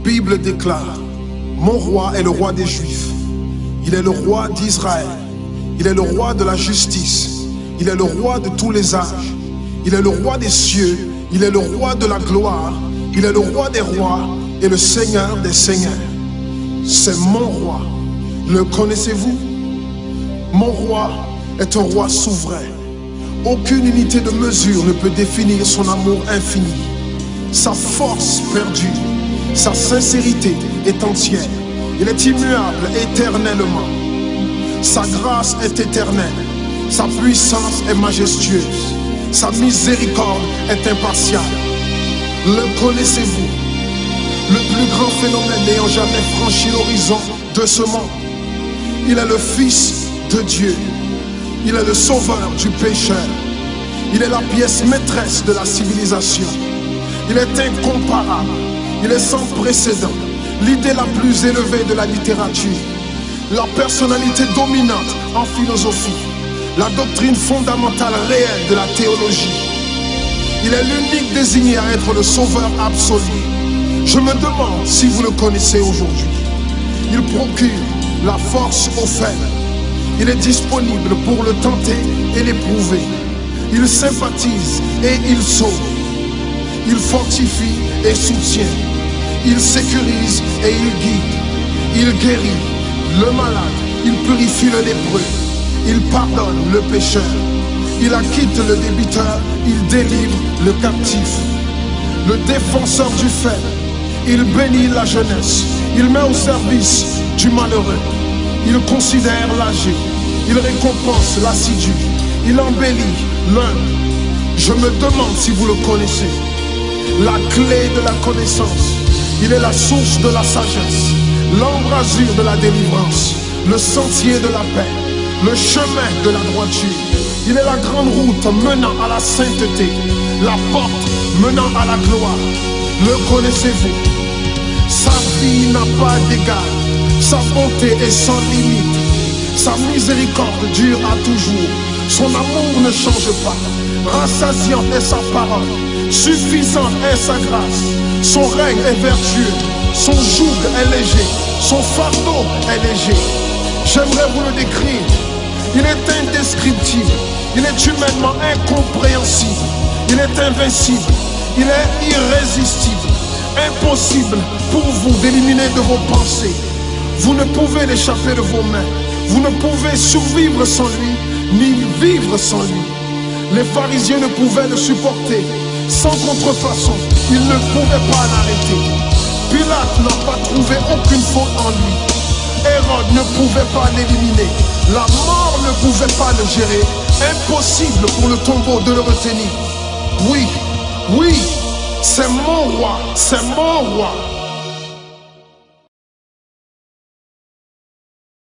Bible déclare, mon roi est le roi des Juifs. Il est le roi d'Israël. Il est le roi de la justice. Il est le roi de tous les âges. Il est le roi des cieux. Il est le roi de la gloire. Il est le roi des rois et le Seigneur des seigneurs. C'est mon roi. Le connaissez-vous? Mon roi est un roi souverain. Aucune unité de mesure ne peut définir son amour infini. Sa force perdue, sa sincérité est entière. Il est immuable éternellement. Sa grâce est éternelle. Sa puissance est majestueuse. Sa miséricorde est impartiale. Le connaissez-vous? Le plus grand phénomène n'ayant jamais franchi l'horizon de ce monde. Il est le Fils de Dieu. Il est le sauveur du pécheur. Il est la pièce maîtresse de la civilisation. Il est incomparable. Il est sans précédent. L'idée la plus élevée de la littérature. La personnalité dominante en philosophie. La doctrine fondamentale réelle de la théologie. Il est l'unique désigné à être le sauveur absolu. Je me demande si vous le connaissez aujourd'hui. Il procure la force aux faibles. Il est disponible pour le tenter et l'éprouver. Il sympathise et il sauve. Il fortifie et soutient. Il sécurise et il guide. Il guérit le malade. Il purifie le lépreux. Il pardonne le pécheur. Il acquitte le débiteur. Il délivre le captif. Le défenseur du faible. Il bénit la jeunesse. Il met au service du malheureux. Il considère l'âgé. Il récompense l'assidu. Il embellit l'humble. Je me demande si vous le connaissez. La clé de la connaissance. Il est la source de la sagesse. L'embrasure de la délivrance. Le sentier de la paix. Le chemin de la droiture. Il est la grande route menant à la sainteté. La porte menant à la gloire. Le connaissez-vous? Sa vie n'a pas d'égal. Sa bonté est sans limite. Sa miséricorde dure à toujours. Son amour ne change pas. Rassasiante est sa parole. Suffisante est sa grâce. Son règne est vertueux. Son joug est léger. Son fardeau est léger. J'aimerais vous le décrire. Il est indescriptible. Il est humainement incompréhensible. Il est invincible. Il est irrésistible. Impossible pour vous d'éliminer de vos pensées. Vous ne pouvez l'échapper de vos mains. Vous ne pouvez survivre sans lui, ni vivre sans lui. Les pharisiens ne pouvaient le supporter. Sans contrefaçon, ils ne pouvaient pas l'arrêter. Pilate n'a pas trouvé aucune faute en lui. Hérode ne pouvait pas l'éliminer. La mort ne pouvait pas le gérer. Impossible pour le tombeau de le retenir. Oui, oui, c'est mon roi, c'est mon roi.